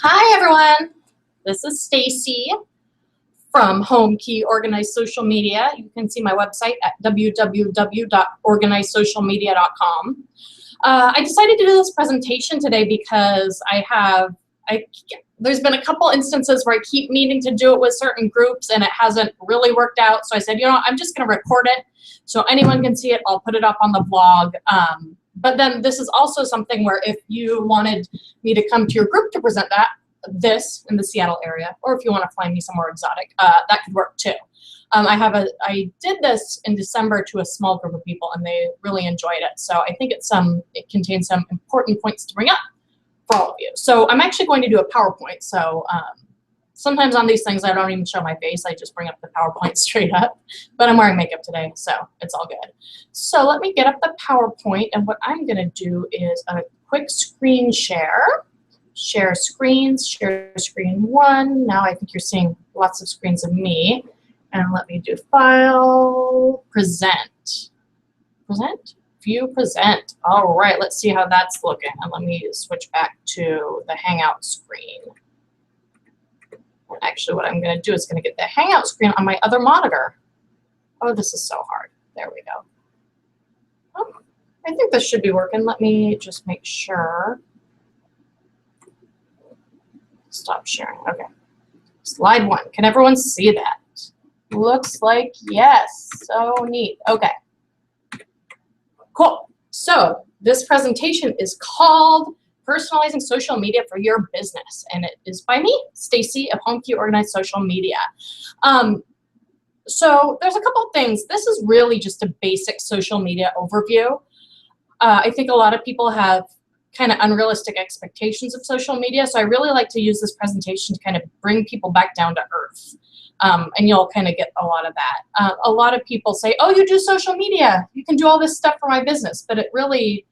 Hi everyone, this is Stacy from Home Key Organized Social Media. You can see my website at www.organizedsocialmedia.com. I decided to do this presentation today because there's been a couple instances where I keep meaning to do it with certain groups and it hasn't really worked out. So I said, I'm just going to record it so anyone can see it. I'll put it up on the blog. But then this is also something where if you wanted me to come to your group to present this in the Seattle area, or if you want to fly me somewhere exotic, that could work too. I did this in December to a small group of people and they really enjoyed it. So I think it contains some important points to bring up for all of you. So I'm actually going to do a PowerPoint. So sometimes on these things I don't even show my face, I just bring up the PowerPoint straight up, but I'm wearing makeup today, so it's all good. So let me get up the PowerPoint, and what I'm gonna do is a quick screen share. Share screen 1. Now I think you're seeing lots of screens of me. And let me do file, present, view present. All right, let's see how that's looking. And let me switch back to the Hangout screen. Actually, what I'm going to do is going to get the Hangout screen on my other monitor. Oh, this is so hard. There we go. Oh, I think this should be working. Let me just make sure. Stop sharing. Okay. Slide 1. Can everyone see that? Looks like yes. So neat. Okay. Cool. So this presentation is called Personalizing Social Media for Your Business, and it is by me, Stacy of Home Key Organized Social Media. So there's a couple of things. This is really just a basic social media overview. I think a lot of people have kind of unrealistic expectations of social media, so I really like to use this presentation to kind of bring people back down to earth. And you'll kind of get a lot of that. A lot of people say, oh, you do social media, you can do all this stuff for my business, but it really,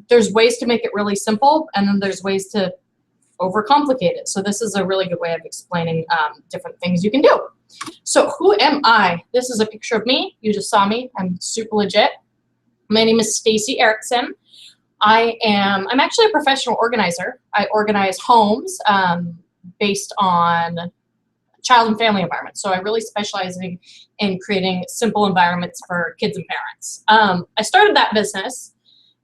there's ways to make it really simple, and then there's ways to overcomplicate it. So this is a really good way of explaining different things you can do. So who am I? This is a picture of me. You just saw me. I'm super legit. My name is Stacy Erickson. I'm actually a professional organizer. I organize homes based on child and family environments. So I really specialize in creating simple environments for kids and parents. I started that business,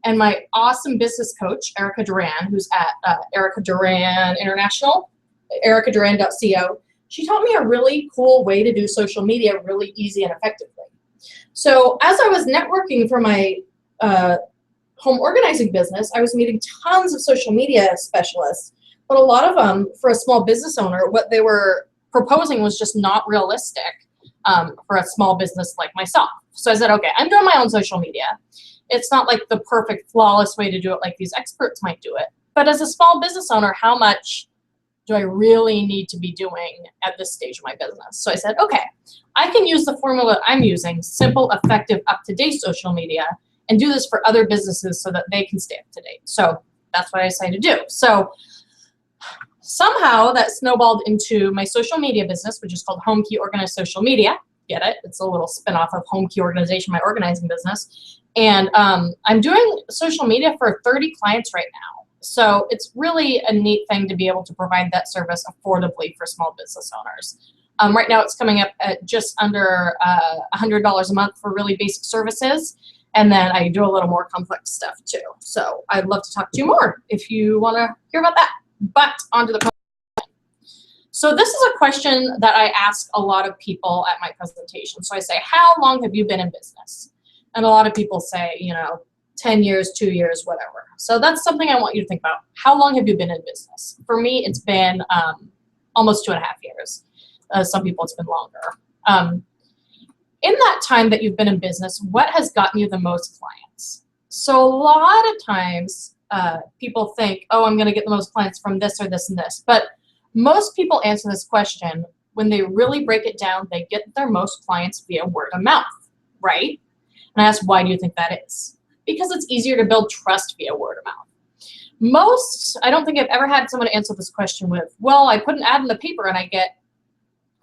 and my awesome business coach, Erica Duran, who's at Erica Duran International, ericaduran.co, she taught me a really cool way to do social media really easy and effectively. So as I was networking for my home organizing business, I was meeting tons of social media specialists, but a lot of them, for a small business owner, what they were proposing was just not realistic for a small business like myself. So I said, okay, I'm doing my own social media. It's not like the perfect, flawless way to do it like these experts might do it. But as a small business owner, how much do I really need to be doing at this stage of my business? So I said, okay, I can use the formula I'm using, simple, effective, up-to-date social media, and do this for other businesses so that they can stay up to date. So that's what I decided to do. So somehow that snowballed into my social media business, which is called Home Key Organized Social Media. Get it? It's a little spinoff of Home Key Organization, my organizing business. And I'm doing social media for 30 clients right now. So it's really a neat thing to be able to provide that service affordably for small business owners. Right now it's coming up at just under $100 a month for really basic services. And then I do a little more complex stuff too. So I'd love to talk to you more if you want to hear about that. But onto the presentation. So this is a question that I ask a lot of people at my presentation. So I say, how long have you been in business? And a lot of people say, 10 years, 2 years, whatever. So that's something I want you to think about. How long have you been in business? For me, it's been almost 2.5 years. Some people it's been longer. In that time that you've been in business, what has gotten you the most clients? So a lot of times people think, oh, I'm going to get the most clients from this or this and this. But most people answer this question when they really break it down, they get their most clients via word of mouth, right? And I ask, why do you think that is? Because it's easier to build trust via word of mouth. I don't think I've ever had someone answer this question with, well, I put an ad in the paper and I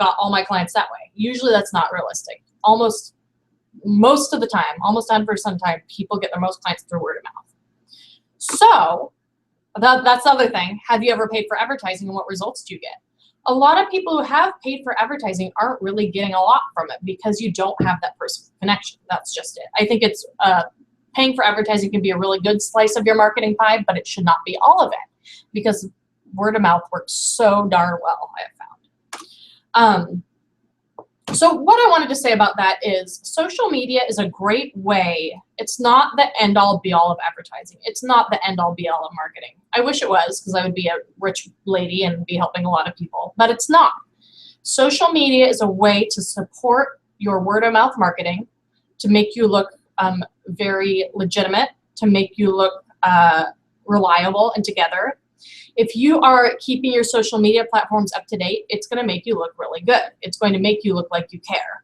got all my clients that way. Usually that's not realistic. Most of the time, almost 100% of the time, people get their most clients through word of mouth. So That's the other thing. Have you ever paid for advertising, and what results do you get? A lot of people who have paid for advertising aren't really getting a lot from it because you don't have that personal connection. That's just it. I think it's paying for advertising can be a really good slice of your marketing pie, but it should not be all of it because word of mouth works so darn well, I have found. So what I wanted to say about that is social media is a great way. It's not the end all be all of advertising. It's not the end all be all of marketing. I wish it was, because I would be a rich lady and be helping a lot of people, but it's not. Social media is a way to support your word of mouth marketing, to make you look very legitimate, to make you look reliable and together. If you are keeping your social media platforms up to date, it's going to make you look really good. It's going to make you look like you care.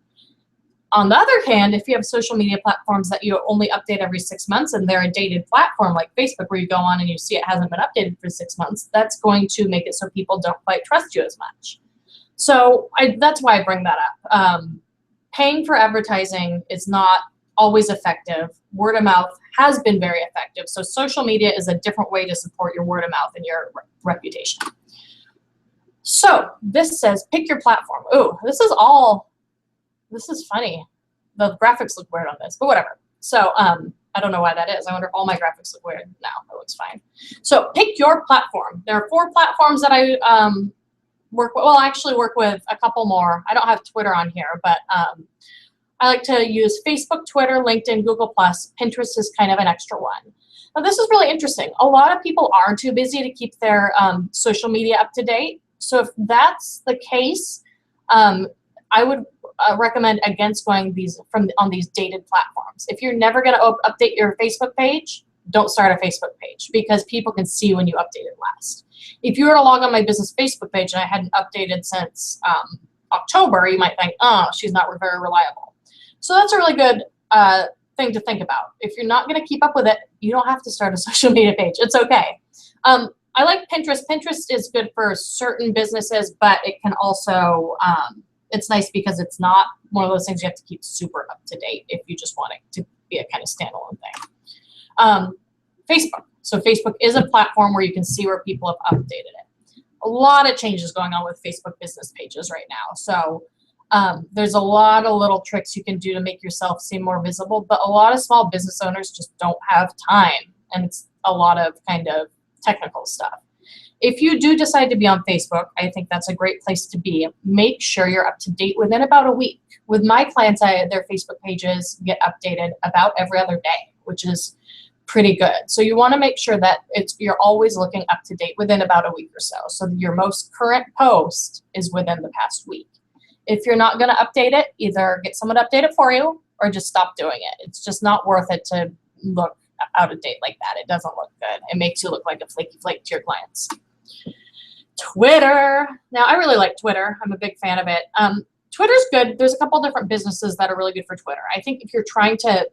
On the other hand, if you have social media platforms that you only update every 6 months and they're a dated platform like Facebook where you go on and you see it hasn't been updated for 6 months, that's going to make it so people don't quite trust you as much. So that's why I bring that up. Paying for advertising is not always effective. Word of mouth has been very effective. So social media is a different way to support your word of mouth and your reputation. So this says, pick your platform. Ooh, this is funny. The graphics look weird on this, but whatever. So I don't know why that is. I wonder if all my graphics look weird. No, it looks fine. So pick your platform. There are 4 platforms that I work with. Well, I actually work with a couple more. I don't have Twitter on here, but I like to use Facebook, Twitter, LinkedIn, Google+. Pinterest is kind of an extra one. Now, this is really interesting. A lot of people are too busy to keep their social media up to date. So if that's the case, I would recommend against going on these dated platforms. If you're never going to update your Facebook page, don't start a Facebook page because people can see when you updated last. If you were to log on my business Facebook page and I hadn't updated since October, you might think, oh, she's not very reliable. So that's a really good thing to think about. If you're not going to keep up with it, you don't have to start a social media page. It's okay. I like Pinterest. Pinterest is good for certain businesses, but it can also, it's nice because it's not one of those things you have to keep super up to date if you just want it to be a kind of standalone thing. Facebook. So Facebook is a platform where you can see where people have updated it. A lot of changes going on with Facebook business pages right now. So there's a lot of little tricks you can do to make yourself seem more visible, but a lot of small business owners just don't have time, and it's a lot of kind of technical stuff. If you do decide to be on Facebook, I think that's a great place to be. Make sure you're up to date within about a week. With my clients, their Facebook pages get updated about every other day, which is pretty good. So you want to make sure that you're always looking up to date within about a week or so. So your most current post is within the past week. If you're not going to update it, either get someone to update it for you or just stop doing it. It's just not worth it to look out of date like that. It doesn't look good. It makes you look like a flaky flake to your clients. Twitter. Now, I really like Twitter. I'm a big fan of it. Twitter's good. There's a couple different businesses that are really good for Twitter. I think if you're trying to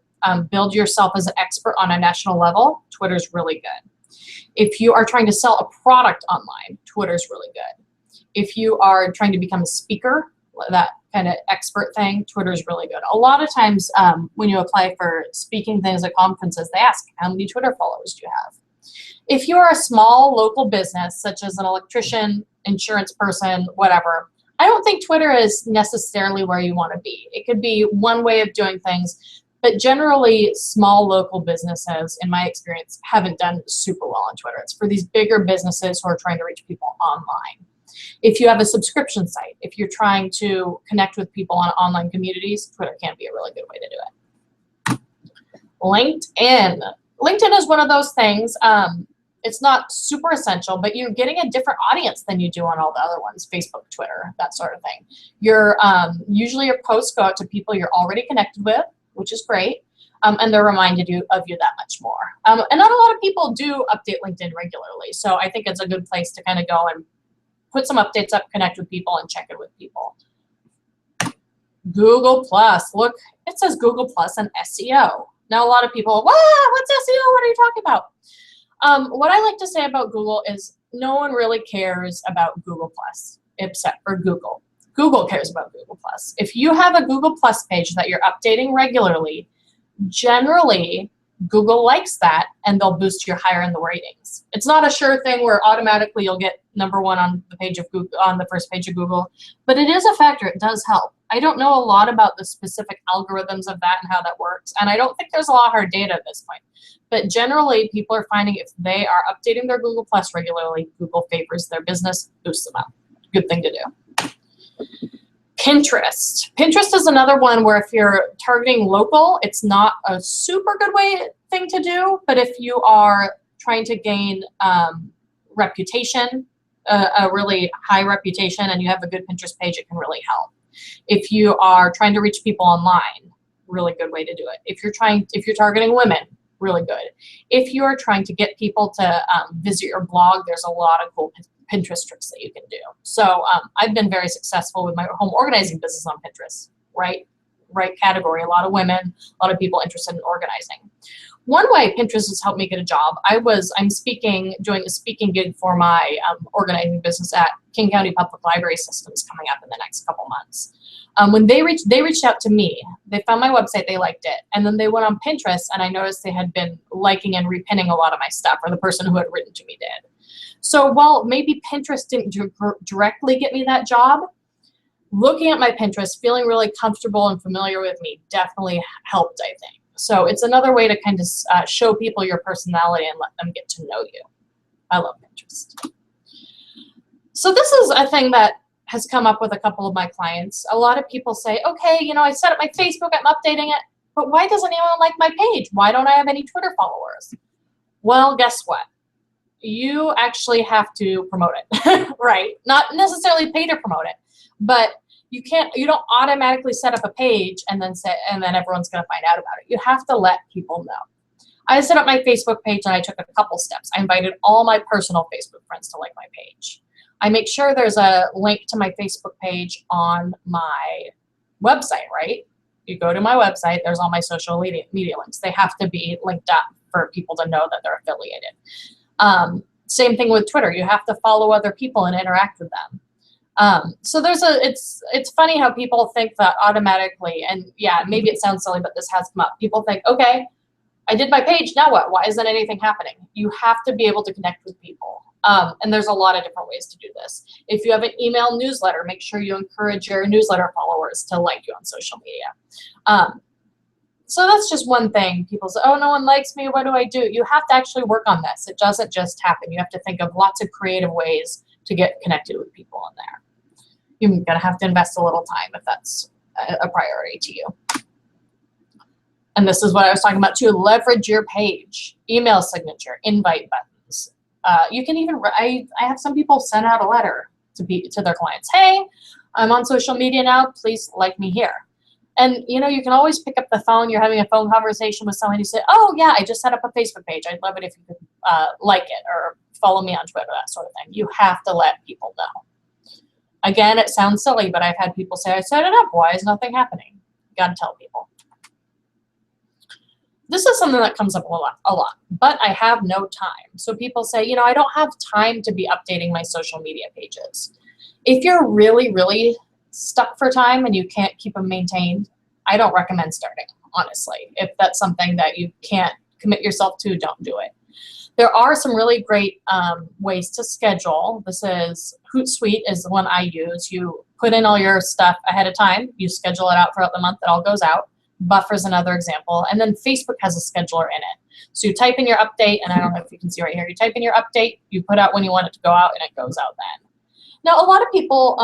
build yourself as an expert on a national level, Twitter's really good. If you are trying to sell a product online, Twitter's really good. If you are trying to become a speaker, that kind of expert thing, Twitter's really good. A lot of times when you apply for speaking things at conferences, they ask, how many Twitter followers do you have? If you are a small local business, such as an electrician, insurance person, whatever, I don't think Twitter is necessarily where you want to be. It could be one way of doing things, but generally small local businesses, in my experience, haven't done super well on Twitter. It's for these bigger businesses who are trying to reach people online. If you have a subscription site, if you're trying to connect with people on online communities, Twitter can be a really good way to do it. LinkedIn. LinkedIn is one of those things. It's not super essential, but you're getting a different audience than you do on all the other ones, Facebook, Twitter, that sort of thing. Usually your posts go out to people you're already connected with, which is great, and they're reminded of you that much more. And not a lot of people do update LinkedIn regularly, so I think it's a good place to kind of go and put some updates up, connect with people, and check in with people. Google+. Look, it says Google+ and SEO. Now, a lot of people, what's SEO? What are you talking about? What I like to say about Google is no one really cares about Google+, except for Google. Google cares about Google+. If you have a Google+ page that you're updating regularly, generally Google likes that, and they'll boost you higher in the ratings. It's not a sure thing where automatically you'll get #1 on the page of Google, on the first page of Google, but it is a factor. It does help. I don't know a lot about the specific algorithms of that and how that works, and I don't think there's a lot of hard data at this point. But generally, people are finding if they are updating their Google Plus regularly, Google favors their business, boosts them up. Good thing to do. Pinterest. Pinterest is another one where if you're targeting local, it's not a super good thing to do, but if you are trying to gain reputation, a really high reputation, and you have a good Pinterest page, it can really help. If you are trying to reach people online, really good way to do it. If you're targeting women, really good. If you're trying to get people to visit your blog, there's a lot of cool Pinterest tricks that you can do. So I've been very successful with my home organizing business on Pinterest, right category, a lot of women, a lot of people interested in organizing. One way Pinterest has helped me get a job, I'm doing a speaking gig for my organizing business at King County Public Library Systems coming up in the next couple months. When they reached out to me, they found my website, they liked it, and then they went on Pinterest, and I noticed they had been liking and repinning a lot of my stuff, or the person who had written to me did. So while maybe Pinterest didn't directly get me that job, looking at my Pinterest, feeling really comfortable and familiar with me definitely helped, I think. So it's another way to kind of show people your personality and let them get to know you. I love Pinterest. So this is a thing that has come up with a couple of my clients. A lot of people say, okay, I set up my Facebook, I'm updating it, but why doesn't anyone like my page? Why don't I have any Twitter followers? Well, guess what? You actually have to promote it, right? Not necessarily pay to promote it, but you don't automatically set up a page and then everyone's going to find out about it. You have to let people know. I set up my Facebook page and I took a couple steps. I invited all my personal Facebook friends to like my page. I make sure there's a link to my Facebook page on my website, right? You go to my website, there's all my social media links. They have to be linked up for people to know that they're affiliated. Same thing with Twitter. You have to follow other people and interact with them. So it's funny how people think that automatically, and yeah, maybe it sounds silly, but this has come up. People think, okay, I did my page, now what? Why isn't anything happening? You have to be able to connect with people. And there's a lot of different ways to do this. If you have an email newsletter, make sure you encourage your newsletter followers to like you on social media. So that's just one thing. People say, oh, no one likes me, what do I do? You have to actually work on this. It doesn't just happen. You have to think of lots of creative ways to get connected with people on there. You're going to have to invest a little time if that's a priority to you. And this is what I was talking about too. Leverage your page, email signature, invite buttons. You can even, I have some people send out a letter to their clients. Hey, I'm on social media now. Please like me here. And you can always pick up the phone. You're having a phone conversation with someone. You say, oh yeah, I just set up a Facebook page. I'd love it if you could like it or follow me on Twitter, that sort of thing. You have to let people know. Again, it sounds silly, but I've had people say, I set it up. Why is nothing happening? You got to tell people. This is something that comes up a lot, but I have no time. So people say, I don't have time to be updating my social media pages. If you're really, really stuck for time and you can't keep them maintained, I don't recommend starting, honestly. If that's something that you can't commit yourself to, don't do it. There are some really great ways to schedule. This is Hootsuite is the one I use. You put in all your stuff ahead of time. You schedule it out throughout the month. It all goes out. Buffer's another example. And then Facebook has a scheduler in it. So you type in your update, and I don't know if you can see right here. You type in your update, you put out when you want it to go out, and it goes out then. Now, a lot of people,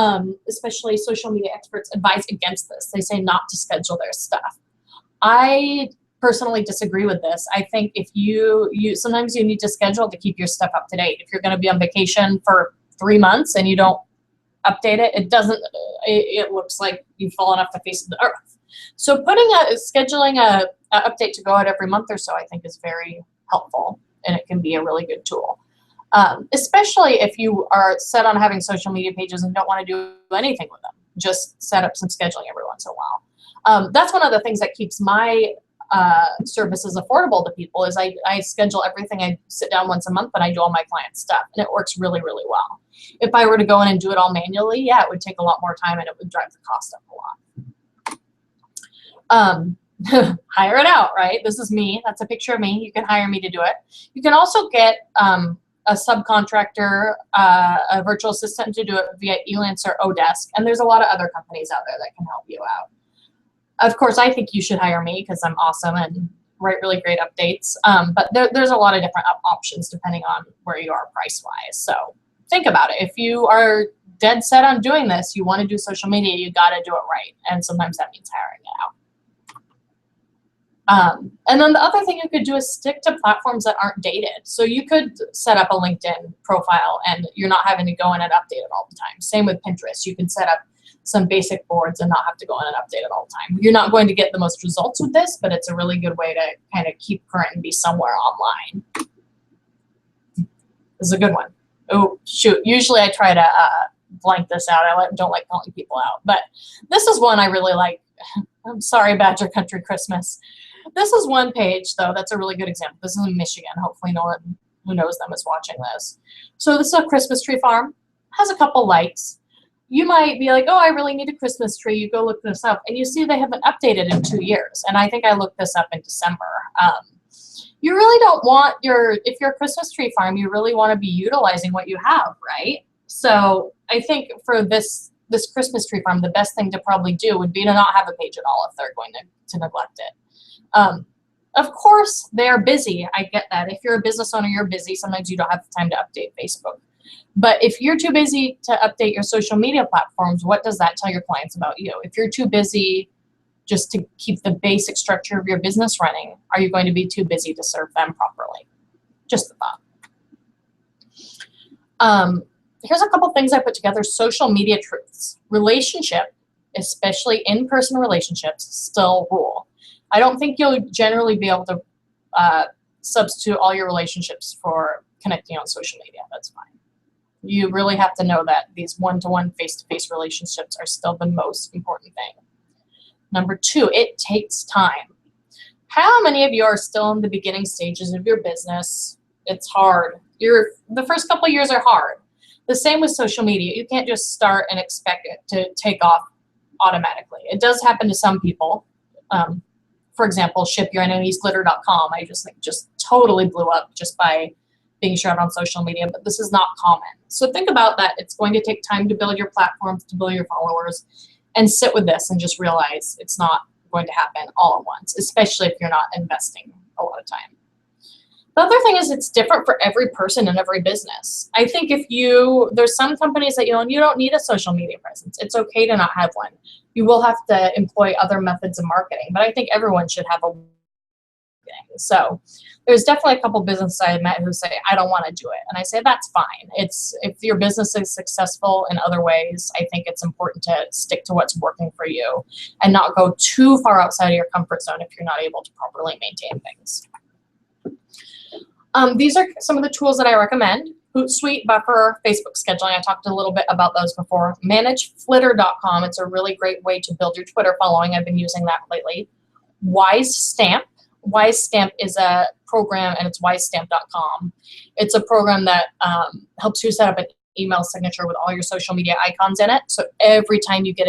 especially social media experts, advise against this. They say not to schedule their stuff. I personally disagree with this. I think if sometimes you need to schedule to keep your stuff up to date. If you're going to be on vacation for 3 months and you don't update it, it looks like you've fallen off the face of the earth. So scheduling a update to go out every month or so, I think is very helpful, and it can be a really good tool. Especially if you are set on having social media pages and don't want to do anything with them. Just set up some scheduling every once in a while. That's one of the things that keeps my services affordable to people is I schedule everything. I sit down once a month and I do all my client stuff, and it works really, really well. If I were to go in and do it all manually, yeah, it would take a lot more time and it would drive the cost up a lot. hire it out, right? This is me. That's a picture of me. You can hire me to do it. You can also get a subcontractor, a virtual assistant to do it via Elance or Odesk. And there's a lot of other companies out there that can help you out. Of course, I think you should hire me because I'm awesome and write really great updates. But there's a lot of different options depending on where you are price-wise. So think about it. If you are dead set on doing this, you want to do social media, you got to do it right. And sometimes that means hiring it out. And then the other thing you could do is stick to platforms that aren't dated. So you could set up a LinkedIn profile and you're not having to go in and update it all the time. Same with Pinterest. You can set up some basic boards and not have to go in and update it all the time. You're not going to get the most results with this, but it's a really good way to kind of keep current and be somewhere online. This is a good one. Oh, shoot. Usually I try to blank this out. I don't like calling people out. But this is one I really like. I'm sorry, Badger Country Christmas. This is one page, though, that's a really good example. This is in Michigan. Hopefully no one who knows them is watching this. So this is a Christmas tree farm. Has a couple likes. You might be like, oh, I really need a Christmas tree. You go look this up. And you see they haven't updated in 2 years. And I think I looked this up in December. You really don't want if you're a Christmas tree farm, you really want to be utilizing what you have, right? So I think for this Christmas tree farm, the best thing to probably do would be to not have a page at all if they're going to neglect it. Of course, they are busy. I get that. If you're a business owner, you're busy. Sometimes you don't have the time to update Facebook. But if you're too busy to update your social media platforms, what does that tell your clients about you? If you're too busy just to keep the basic structure of your business running, are you going to be too busy to serve them properly? Just a thought. Here's a couple things I put together. Social media truths. Relationship, especially in-person relationships, still rule. I don't think you'll generally be able to substitute all your relationships for connecting on social media. That's fine. You really have to know that these one-to-one, face-to-face relationships are still the most important thing. Number 2, it takes time. How many of you are still in the beginning stages of your business? It's hard. The first couple of years are hard. The same with social media. You can't just start and expect it to take off automatically. It does happen to some people. For example, shipyourentities.glitter.com. I just totally blew up just by being shared on social media, but this is not common. So think about that. It's going to take time to build your platforms, to build your followers, and sit with this and just realize it's not going to happen all at once, especially if you're not investing a lot of time. The other thing is it's different for every person and every business. I think there's some companies that you own, you don't need a social media presence. It's okay to not have one. You will have to employ other methods of marketing, but I think everyone should have a marketing. So there's definitely a couple businesses I met who say, I don't want to do it. And I say, that's fine. If your business is successful in other ways, I think it's important to stick to what's working for you and not go too far outside of your comfort zone if you're not able to properly maintain things. These are some of the tools that I recommend. Hootsuite, Buffer, Facebook scheduling. I talked a little bit about those before. ManageFlitter.com. It's a really great way to build your Twitter following. I've been using that lately. WiseStamp. WiseStamp is a program, and it's wisestamp.com. It's a program that helps you set up an email signature with all your social media icons in it. So every time you get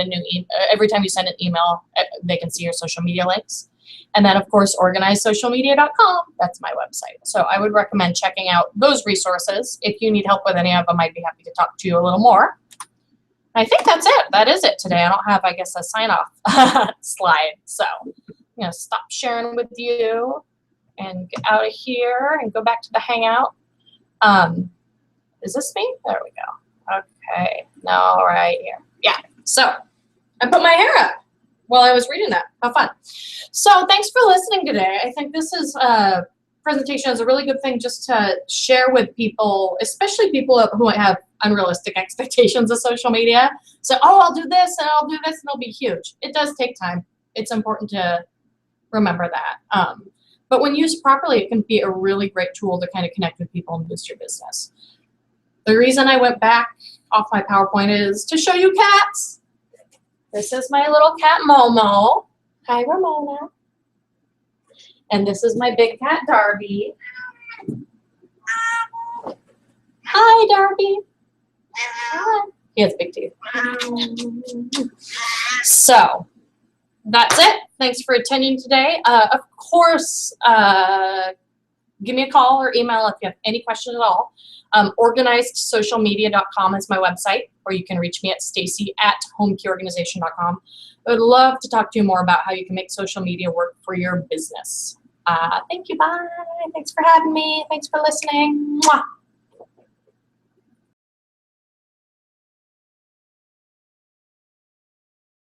every time you send an email, they can see your social media links. And then, of course, organizesocialmedia.com. That's my website. So I would recommend checking out those resources. If you need help with any of them, I'd be happy to talk to you a little more. I think that's it. That is it today. I don't have, I guess, a sign-off slide. So I'm going to stop sharing with you and get out of here and go back to the Hangout. Is this me? There we go. Okay. No, right here. Yeah. So I put my hair up while I was reading that. How fun. So thanks for listening today. I think this presentation is a really good thing just to share with people, especially people who might have unrealistic expectations of social media. So, oh, I'll do this and I'll do this and it'll be huge. It does take time. It's important to remember that. But when used properly, it can be a really great tool to kind of connect with people and boost your business. The reason I went back off my PowerPoint is to show you cats. This is my little cat, Momo. Hi, Ramona. And this is my big cat, Darby. Hi, Darby. Hi. He has big teeth. So, that's it. Thanks for attending today. Of course, give me a call or email if you have any questions at all. Organizedsocialmedia.com is my website, or you can reach me at stacy@homekeyorganization.com. I would love to talk to you more about how you can make social media work for your business. Thank you. Bye. Thanks for having me. Thanks for listening. Mwah.